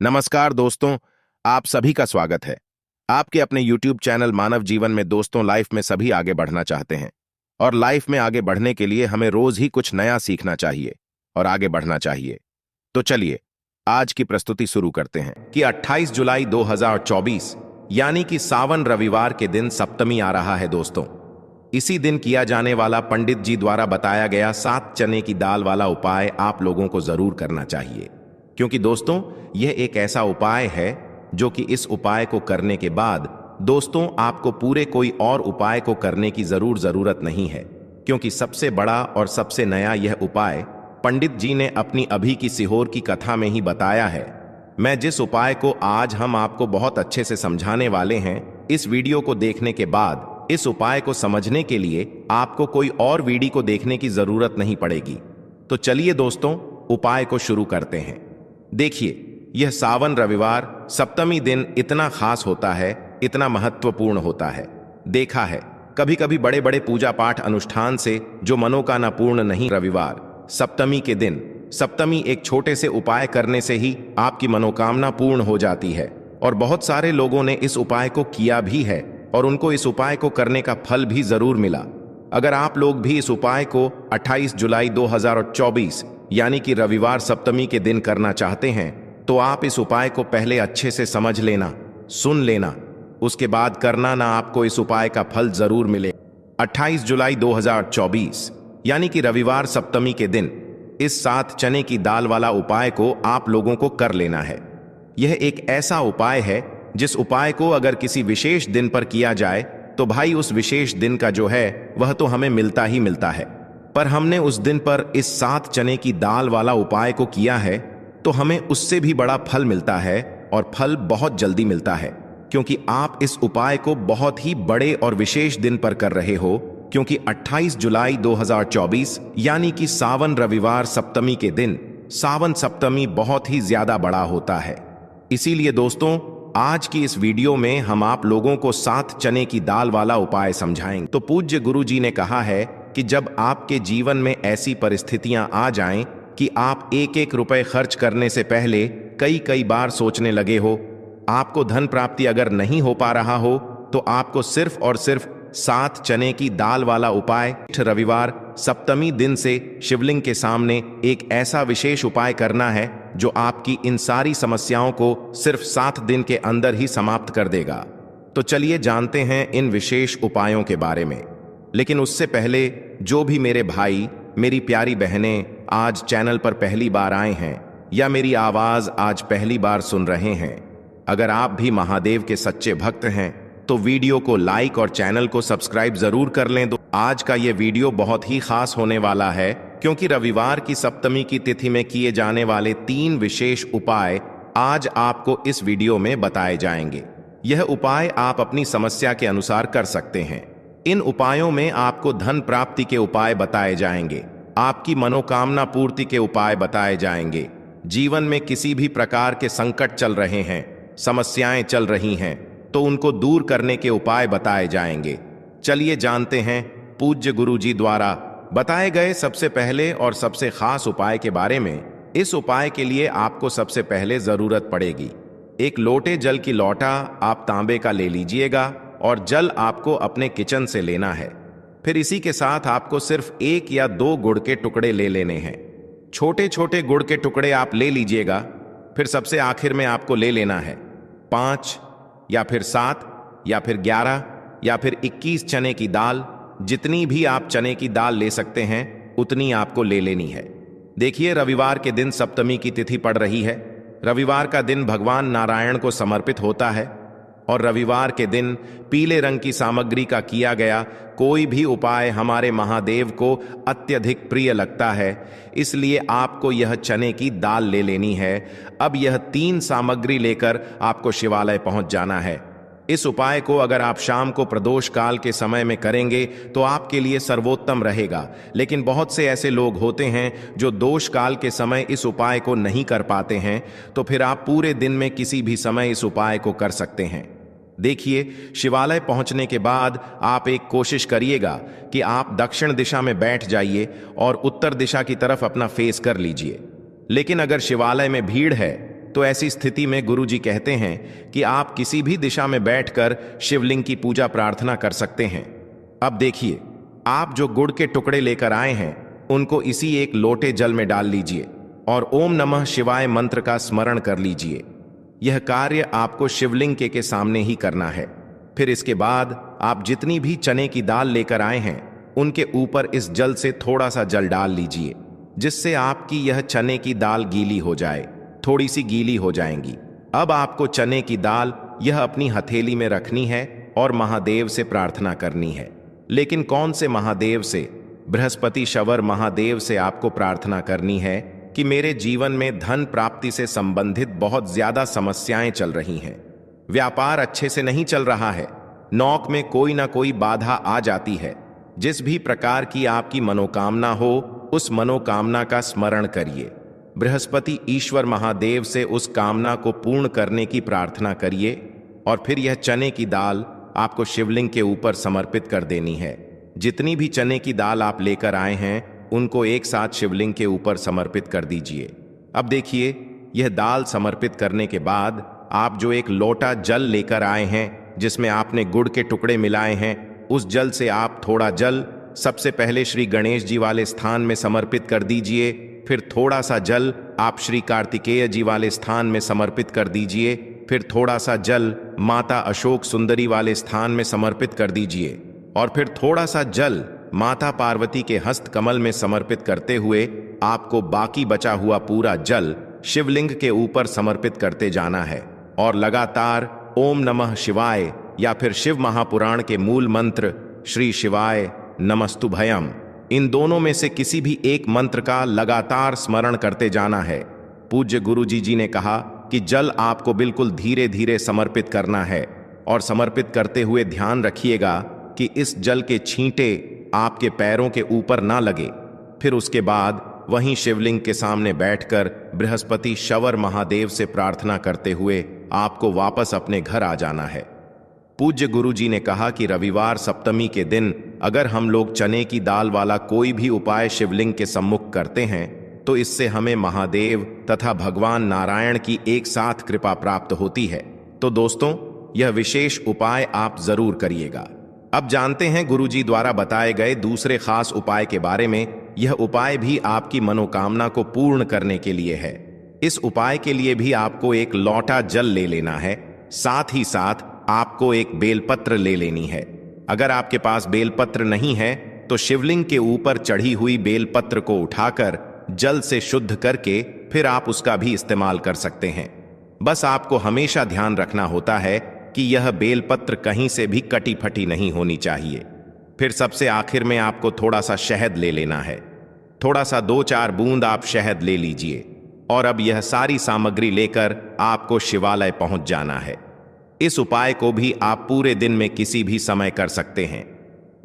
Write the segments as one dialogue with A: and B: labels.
A: नमस्कार दोस्तों, आप सभी का स्वागत है। आपके अपने YouTube चैनल मानव जीवन में दोस्तों, लाइफ में सभी आगे बढ़ना चाहते हैं और लाइफ में आगे बढ़ने के लिए हमें रोज ही कुछ नया सीखना चाहिए और आगे बढ़ना चाहिए। तो चलिए आज की प्रस्तुति शुरू करते हैं कि 28 जुलाई 2024 यानी कि सावन रविवार के दिन सप्तमी आ रहा है दोस्तों। इसी दिन किया जाने वाला पंडित जी द्वारा बताया गया 7 चने की दाल वाला उपाय आप लोगों को जरूर करना चाहिए, क्योंकि दोस्तों यह एक ऐसा उपाय है जो कि इस उपाय को करने के बाद दोस्तों आपको पूरे कोई और उपाय को करने की जरूरत नहीं है, क्योंकि सबसे बड़ा और सबसे नया यह उपाय पंडित जी ने अपनी अभी की सीहोर की कथा में ही बताया है। मैं जिस उपाय को आज हम आपको बहुत अच्छे से समझाने वाले हैं, इस वीडियो को देखने के बाद इस उपाय को समझने के लिए आपको कोई और वीडियो को देखने की जरूरत नहीं पड़ेगी। तो चलिए दोस्तों उपाय को शुरू करते हैं। देखिए, यह सावन रविवार सप्तमी दिन इतना खास होता है, इतना महत्वपूर्ण होता है। देखा है कभी कभी बड़े बड़े पूजा पाठ अनुष्ठान से जो मनोकामना पूर्ण नहीं, रविवार सप्तमी के दिन सप्तमी एक छोटे से उपाय करने से ही आपकी मनोकामना पूर्ण हो जाती है। और बहुत सारे लोगों ने इस उपाय को किया भी है और उनको इस उपाय को करने का फल भी जरूर मिला। अगर आप लोग भी इस उपाय को 28 जुलाई 2024 यानी कि रविवार सप्तमी के दिन करना चाहते हैं, तो आप इस उपाय को पहले अच्छे से समझ लेना, सुन लेना, उसके बाद करना ना, आपको इस उपाय का फल जरूर मिले। 28 जुलाई 2024 यानी कि रविवार सप्तमी के दिन इस 7 चने की दाल वाला उपाय को आप लोगों को कर लेना है। यह एक ऐसा उपाय है जिस उपाय को अगर किसी विशेष दिन पर किया जाए तो भाई उस विशेष दिन का जो है वह तो हमें मिलता ही मिलता है। पर हमने उस दिन पर इस 7 चने की दाल वाला उपाय को किया है तो हमें उससे भी बड़ा फल मिलता है, और फल बहुत जल्दी मिलता है, क्योंकि आप इस उपाय को बहुत ही बड़े और विशेष दिन पर कर रहे हो, क्योंकि 28 जुलाई 2024 यानी कि सावन रविवार सप्तमी के दिन सावन सप्तमी बहुत ही ज्यादा बड़ा होता है। इसीलिए दोस्तों आज की इस वीडियो में हम आप लोगों को 7 चने की दाल वाला उपाय समझाएंगे। तो पूज्य गुरु जी ने कहा है कि जब आपके जीवन में ऐसी परिस्थितियां आ जाएं कि आप एक एक रुपए खर्च करने से पहले कई बार सोचने लगे हो, आपको धन प्राप्ति अगर नहीं हो पा रहा हो, तो आपको सिर्फ और सिर्फ 7 चने की दाल वाला उपाय रविवार सप्तमी दिन से शिवलिंग के सामने एक ऐसा विशेष उपाय करना है जो आपकी इन सारी समस्याओं को सिर्फ 7 दिन के अंदर ही समाप्त कर देगा। तो चलिए जानते हैं इन विशेष उपायों के बारे में। लेकिन उससे पहले जो भी मेरे भाई, मेरी प्यारी बहनें आज चैनल पर पहली बार आए हैं या मेरी आवाज आज पहली बार सुन रहे हैं, अगर आप भी महादेव के सच्चे भक्त हैं तो वीडियो को लाइक और चैनल को सब्सक्राइब जरूर कर लें। तो आज का ये वीडियो बहुत ही खास होने वाला है, क्योंकि रविवार की सप्तमी की तिथि में किए जाने वाले 3 विशेष उपाय आज आपको इस वीडियो में बताए जाएंगे। यह उपाय आप अपनी समस्या के अनुसार कर सकते हैं। इन उपायों में आपको धन प्राप्ति के उपाय बताए जाएंगे, आपकी मनोकामना पूर्ति के उपाय बताए जाएंगे, जीवन में किसी भी प्रकार के संकट चल रहे हैं, समस्याएं चल रही हैं, तो उनको दूर करने के उपाय बताए जाएंगे। चलिए जानते हैं पूज्य गुरु जी द्वारा बताए गए सबसे पहले और सबसे खास उपाय के बारे में। इस उपाय के लिए आपको सबसे पहले जरूरत पड़ेगी एक लोटे जल की लोटा आप तांबे का ले लीजिएगा, और जल आपको अपने किचन से लेना है। फिर इसी के साथ आपको सिर्फ 1 या 2 गुड़ के टुकड़े ले लेने हैं। छोटे छोटे गुड़ के टुकड़े आप ले लीजिएगा। फिर सबसे आखिर में आपको ले लेना है 5 या फिर 7 या फिर 11 या फिर 21 चने की दाल। जितनी भी आप चने की दाल ले सकते हैं उतनी आपको ले लेनी है। देखिए, रविवार के दिन सप्तमी की तिथि पड़ रही है। रविवार का दिन भगवान नारायण को समर्पित होता है, और रविवार के दिन पीले रंग की सामग्री का किया गया कोई भी उपाय हमारे महादेव को अत्यधिक प्रिय लगता है। इसलिए आपको यह चने की दाल ले लेनी है। अब यह 3 सामग्री लेकर आपको शिवालय पहुंच जाना है। इस उपाय को अगर आप शाम को प्रदोष काल के समय में करेंगे तो आपके लिए सर्वोत्तम रहेगा। लेकिन बहुत से ऐसे लोग होते हैं जो दोष काल के समय इस उपाय को नहीं कर पाते हैं, तो फिर आप पूरे दिन में किसी भी समय इस उपाय को कर सकते हैं। देखिए, शिवालय पहुंचने के बाद आप एक कोशिश करिएगा कि आप दक्षिण दिशा में बैठ जाइए और उत्तर दिशा की तरफ अपना फेस कर लीजिए। लेकिन अगर शिवालय में भीड़ है तो ऐसी स्थिति में गुरुजी कहते हैं कि आप किसी भी दिशा में बैठकर शिवलिंग की पूजा प्रार्थना कर सकते हैं। अब देखिए, आप जो गुड़ के टुकड़े लेकर आए हैं उनको इसी एक लोटे जल में डाल लीजिए और ओम नमः शिवाय मंत्र का स्मरण कर लीजिए। यह कार्य आपको शिवलिंग के सामने ही करना है। फिर इसके बाद आप जितनी भी चने की दाल लेकर आए हैं उनके ऊपर इस जल से थोड़ा सा जल डाल लीजिए, जिससे आपकी यह चने की दाल गीली हो जाए, थोड़ी सी गीली हो जाएंगी। अब आपको चने की दाल यह अपनी हथेली में रखनी है और महादेव से प्रार्थना करनी है। लेकिन कौन से महादेव से? बृहस्पति शवर महादेव से आपको प्रार्थना करनी है कि मेरे जीवन में धन प्राप्ति से संबंधित बहुत ज्यादा समस्याएं चल रही हैं। व्यापार अच्छे से नहीं चल रहा है, नौक में कोई ना कोई बाधा आ जाती है। जिस भी प्रकार की आपकी मनोकामना हो उस मनोकामना का स्मरण करिए। बृहस्पति ईश्वर महादेव से उस कामना को पूर्ण करने की प्रार्थना करिए और फिर यह चने की दाल आपको शिवलिंग के ऊपर समर्पित कर देनी है। जितनी भी चने की दाल आप लेकर आए हैं उनको एक साथ शिवलिंग के ऊपर समर्पित कर दीजिए। अब देखिए, यह दाल समर्पित करने के बाद आप जो एक लोटा जल लेकर आए हैं जिसमें आपने गुड़ के टुकड़े मिलाए हैं, उस जल से आप थोड़ा जल सबसे पहले श्री गणेश जी वाले स्थान में समर्पित कर दीजिए। फिर थोड़ा सा जल आप श्री कार्तिकेय जी वाले स्थान में समर्पित कर दीजिए। फिर थोड़ा सा जल माता अशोक सुंदरी वाले स्थान में समर्पित कर दीजिए और फिर थोड़ा सा जल माता पार्वती के हस्त कमल में समर्पित करते हुए आपको बाकी बचा हुआ पूरा जल शिवलिंग के ऊपर समर्पित करते जाना है और लगातार ओम नमः शिवाय या फिर शिव महापुराण के मूल मंत्र श्री शिवाय नमस्तुभयम, इन दोनों में से किसी भी एक मंत्र का लगातार स्मरण करते जाना है। पूज्य गुरुजी जी ने कहा कि जल आपको बिल्कुल धीरे धीरे समर्पित करना है और समर्पित करते हुए ध्यान रखिएगा कि इस जल के छींटे आपके पैरों के ऊपर ना लगे। फिर उसके बाद वहीं शिवलिंग के सामने बैठकर बृहस्पति शवर महादेव से प्रार्थना करते हुए आपको वापस अपने घर आ जाना है। पूज्य गुरुजी ने कहा कि रविवार सप्तमी के दिन अगर हम लोग चने की दाल वाला कोई भी उपाय शिवलिंग के सम्मुख करते हैं तो इससे हमें महादेव तथा भगवान नारायण की एक साथ कृपा प्राप्त होती है। तो दोस्तों, यह विशेष उपाय आप जरूर करिएगा। अब जानते हैं गुरुजी द्वारा बताए गए दूसरे खास उपाय के बारे में। यह उपाय भी आपकी मनोकामना को पूर्ण करने के लिए है। इस उपाय के लिए भी आपको एक लोटा जल ले लेना है, साथ ही साथ आपको एक बेलपत्र ले लेनी है। अगर आपके पास बेलपत्र नहीं है तो शिवलिंग के ऊपर चढ़ी हुई बेलपत्र को उठाकर जल से शुद्ध करके फिर आप उसका भी इस्तेमाल कर सकते हैं। बस आपको हमेशा ध्यान रखना होता है कि यह बेलपत्र कहीं से भी कटी फटी नहीं होनी चाहिए। फिर सबसे आखिर में आपको थोड़ा सा शहद ले लेना है। थोड़ा सा 2-4 बूंद आप शहद ले लीजिए और अब यह सारी सामग्री लेकर आपको शिवालय पहुंच जाना है। इस उपाय को भी आप पूरे दिन में किसी भी समय कर सकते हैं।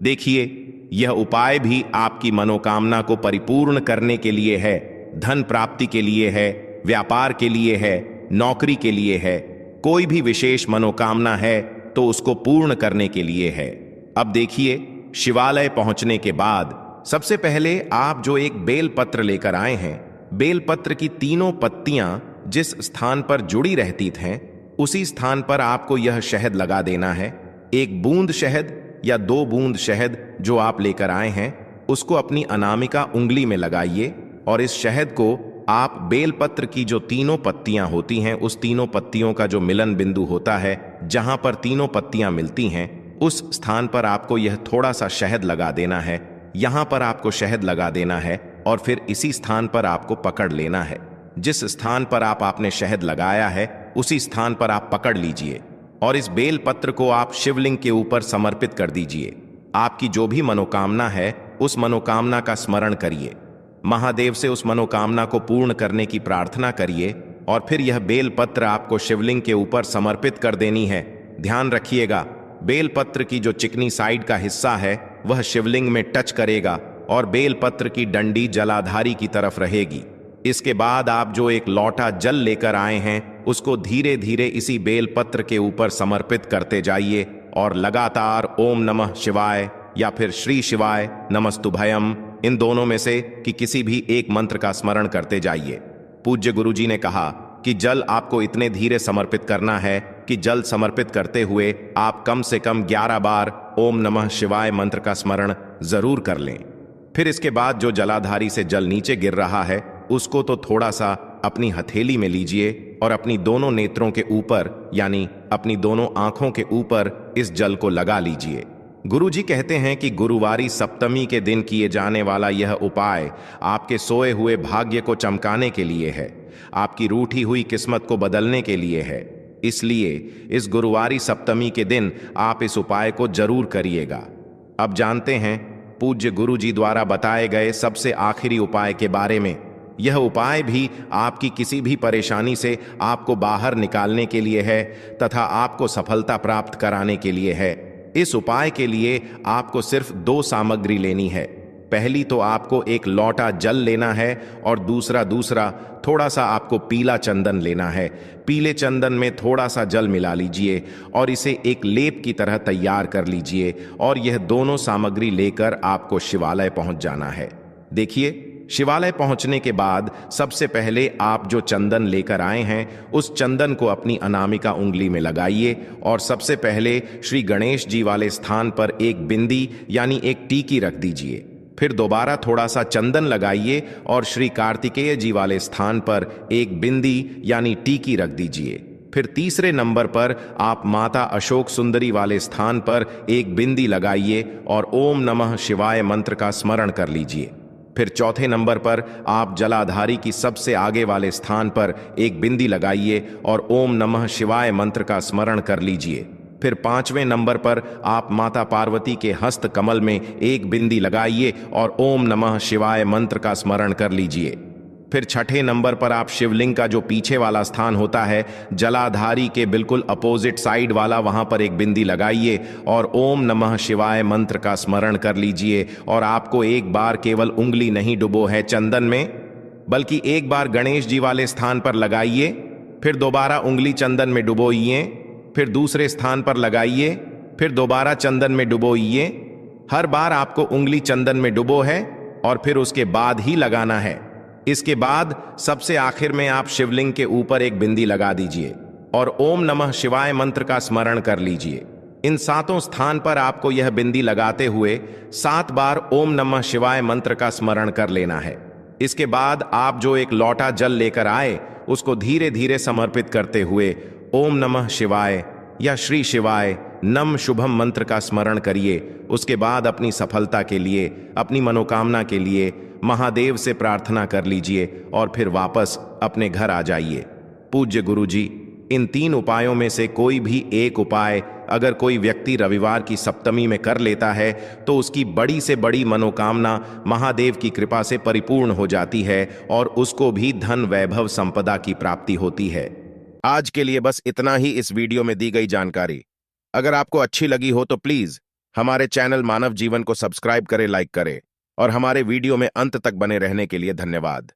A: देखिए, यह उपाय भी आपकी मनोकामना को परिपूर्ण करने के लिए है, धन प्राप्ति के लिए है, व्यापार के लिए है, नौकरी के लिए है, कोई भी विशेष मनोकामना है तो उसको पूर्ण करने के लिए है। अब देखिए, शिवालय पहुंचने के बाद सबसे पहले आप जो एक बेलपत्र लेकर आए हैं, बेलपत्र की तीनों पत्तियां जिस स्थान पर जुड़ी रहती थीं उसी स्थान पर आपको यह शहद लगा देना है। 1 बूंद शहद या 2 बूंद शहद जो आप लेकर आए हैं उसको अपनी अनामिका उंगली में लगाइए और इस शहद को आप बेलपत्र की जो तीनों पत्तियां होती हैं उस तीनों पत्तियों का जो मिलन बिंदु होता है, जहां पर तीनों पत्तियां मिलती हैं, उस स्थान पर आपको यह थोड़ा सा शहद लगा देना है। यहां पर आपको शहद लगा देना है और फिर इसी स्थान पर आपको पकड़ लेना है। जिस स्थान पर आपने शहद लगाया है उसी स्थान पर आप पकड़ लीजिए और इस बेलपत्र को आप शिवलिंग के ऊपर समर्पित कर दीजिए। आपकी जो भी मनोकामना है उस मनोकामना का स्मरण करिए, महादेव से उस मनोकामना को पूर्ण करने की प्रार्थना करिए और फिर यह बेलपत्र आपको शिवलिंग के ऊपर समर्पित कर देनी है। ध्यान रखिएगा, बेलपत्र की जो चिकनी साइड का हिस्सा है वह शिवलिंग में टच करेगा और बेलपत्र की डंडी जलाधारी की तरफ रहेगी। इसके बाद आप जो एक लोटा जल लेकर आए हैं उसको धीरे धीरे इसी बेलपत्र के ऊपर समर्पित करते जाइए और लगातार ओम नमः शिवाय या फिर श्री शिवाय नमस्तुभयम, इन दोनों में से कि किसी भी एक मंत्र का स्मरण करते जाइए। पूज्य गुरुजी ने कहा कि जल आपको इतने धीरे समर्पित करना है कि जल समर्पित करते हुए आप कम से कम 11 बार ओम नमः शिवाय मंत्र का स्मरण जरूर कर लें। फिर इसके बाद जो जलाधारी से जल नीचे गिर रहा है उसको तो थोड़ा सा अपनी हथेली में लीजिए और अपनी दोनों नेत्रों के ऊपर यानी अपनी दोनों आंखों के ऊपर इस जल को लगा लीजिए। गुरुजी कहते हैं कि गुरुवारी सप्तमी के दिन किए जाने वाला यह उपाय आपके सोए हुए भाग्य को चमकाने के लिए है, आपकी रूठी हुई किस्मत को बदलने के लिए है। इसलिए इस गुरुवारी सप्तमी के दिन आप इस उपाय को जरूर करिएगा। अब जानते हैं पूज्य गुरुजी द्वारा बताए गए सबसे आखिरी उपाय के बारे में। यह उपाय भी आपकी किसी भी परेशानी से आपको बाहर निकालने के लिए है तथा आपको सफलता प्राप्त कराने के लिए है। इस उपाय के लिए आपको सिर्फ 2 सामग्री लेनी है। पहली तो आपको एक लोटा जल लेना है और दूसरा थोड़ा सा आपको पीला चंदन लेना है। पीले चंदन में थोड़ा सा जल मिला लीजिए और इसे एक लेप की तरह तैयार कर लीजिए और यह दोनों सामग्री लेकर आपको शिवालय पहुंच जाना है। देखिए, शिवालय पहुंचने के बाद सबसे पहले आप जो चंदन लेकर आए हैं उस चंदन को अपनी अनामिका उंगली में लगाइए और सबसे पहले श्री गणेश जी वाले स्थान पर एक बिंदी यानी एक टीकी रख दीजिए। फिर दोबारा थोड़ा सा चंदन लगाइए और श्री कार्तिकेय जी वाले स्थान पर एक बिंदी यानी टीकी रख दीजिए। फिर तीसरे नंबर पर आप माता अशोक सुंदरी वाले स्थान पर एक बिंदी लगाइए और ओम नमः शिवाय मंत्र का स्मरण कर लीजिए। फिर चौथे नंबर पर आप जलाधारी की सबसे आगे वाले स्थान पर एक बिंदी लगाइए और ओम नमः शिवाय मंत्र का स्मरण कर लीजिए। फिर 5वें नंबर पर आप माता पार्वती के हस्त कमल में एक बिंदी लगाइए और ओम नमः शिवाय मंत्र का स्मरण कर लीजिए। फिर 6ठे नंबर पर आप शिवलिंग का जो पीछे वाला स्थान होता है जलाधारी के बिल्कुल अपोजिट साइड वाला, वहां पर एक बिंदी लगाइए और ओम नमः शिवाय मंत्र का स्मरण कर लीजिए। और आपको एक बार केवल उंगली नहीं डुबो है चंदन में, बल्कि एक बार गणेश जी वाले स्थान पर लगाइए, फिर दोबारा उंगली चंदन में डुबोइए, फिर दूसरे स्थान पर लगाइए, फिर दोबारा चंदन में डुबोइए। हर बार आपको उंगली चंदन में डुबो है और फिर उसके बाद ही लगाना है। इसके बाद सबसे आखिर में आप शिवलिंग के ऊपर एक बिंदी लगा दीजिए और ओम नमः शिवाय मंत्र का स्मरण कर लीजिए। इन 7 स्थान पर आपको यह बिंदी लगाते हुए 7 बार ओम नमः शिवाय मंत्र का स्मरण कर लेना है। इसके बाद आप जो एक लोटा जल लेकर आए उसको धीरे धीरे समर्पित करते हुए ओम नमः शिवाय या श्री शिवाय नम शुभम मंत्र का स्मरण करिए। उसके बाद अपनी सफलता के लिए, अपनी मनोकामना के लिए महादेव से प्रार्थना कर लीजिए और फिर वापस अपने घर आ जाइए। पूज्य गुरुजी, इन 3 उपायों में से कोई भी एक उपाय अगर कोई व्यक्ति रविवार की सप्तमी में कर लेता है तो उसकी बड़ी से बड़ी मनोकामना महादेव की कृपा से परिपूर्ण हो जाती है और उसको भी धन वैभव संपदा की प्राप्ति होती है। आज के लिए बस इतना ही इस वीडियो में दी गई जानकारी। अगर आपको अच्छी लगी हो तो प्लीज हमारे चैनल मानव जीवन को सब्सक्राइब करें, लाइक करें और हमारे वीडियो में अंत तक बने रहने के लिए धन्यवाद।